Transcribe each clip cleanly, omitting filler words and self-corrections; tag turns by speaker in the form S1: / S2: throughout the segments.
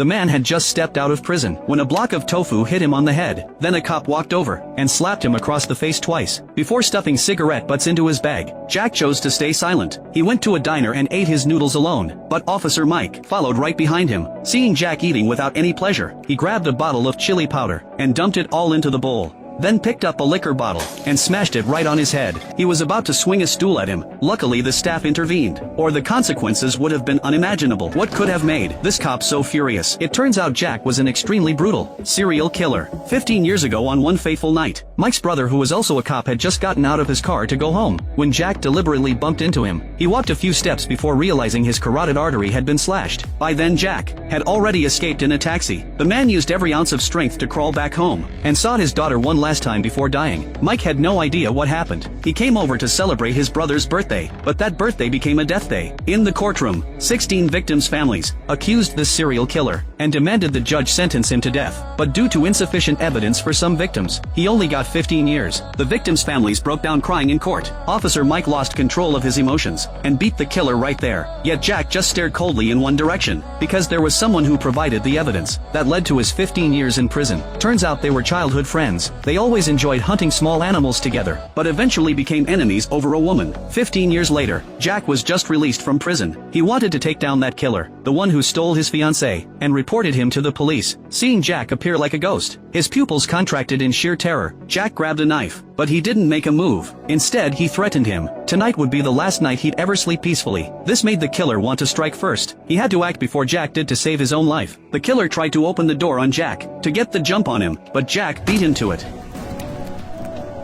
S1: The man had just stepped out of prison when a block of tofu hit him on the head. Then a cop walked over and slapped him across the face twice. Before stuffing cigarette butts into his bag, Jack chose to stay silent. He went to a diner and ate his noodles alone, but Officer Mike followed right behind him. Seeing Jack eating without any pleasure, he grabbed a bottle of chili powder and dumped it all into the bowl. Then picked up a liquor bottle and smashed it right on his head. He was about to swing a stool at him. Luckily the staff intervened, or the consequences would have been unimaginable. What could have made this cop so furious? It turns out Jack was an extremely brutal serial killer. 15 years ago on one fateful night, Mike's brother, who was also a cop, had just gotten out of his car to go home when Jack deliberately bumped into him. He walked a few steps before realizing his carotid artery had been slashed. By then Jack had already escaped in a taxi. The man used every ounce of strength to crawl back home and saw his daughter one last time before dying. Mike had no idea what happened. He came over to celebrate his brother's birthday, but that birthday became a death day. In the courtroom, 16 victims' families accused the serial killer and demanded the judge sentence him to death. But due to insufficient evidence for some victims, he only got 15 years. The victims' families broke down crying in court. Officer Mike lost control of his emotions and beat the killer right there. Yet Jack just stared coldly in one direction, because there was someone who provided the evidence that led to his 15 years in prison. Turns out they were childhood friends. They always enjoyed hunting small animals together, but eventually became enemies over a woman. 15 years later, Jack was just released from prison. He wanted to take down that killer, the one who stole his fiancée, and reported him to the police. Seeing Jack appear like a ghost, his pupils contracted in sheer terror. Jack grabbed a knife, but he didn't make a move. Instead, he threatened him. Tonight would be the last night he'd ever sleep peacefully. This made the killer want to strike first. He had to act before Jack did to save his own life. The killer tried to open the door on Jack to get the jump on him, but Jack beat him to it.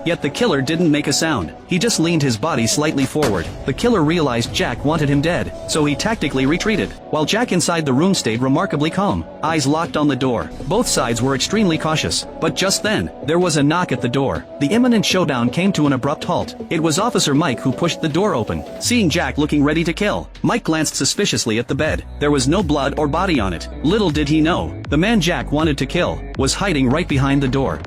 S1: Yet the killer didn't make a sound. He just leaned his body slightly forward. The killer realized Jack wanted him dead, so he tactically retreated, while Jack inside the room stayed remarkably calm, eyes locked on the door. Both sides were extremely cautious, but just then, there was a knock at the door. The imminent showdown came to an abrupt halt. It was Officer Mike who pushed the door open. Seeing Jack looking ready to kill, Mike glanced suspiciously at the bed. There was no blood or body on it. Little did he know, the man Jack wanted to kill was hiding right behind the door.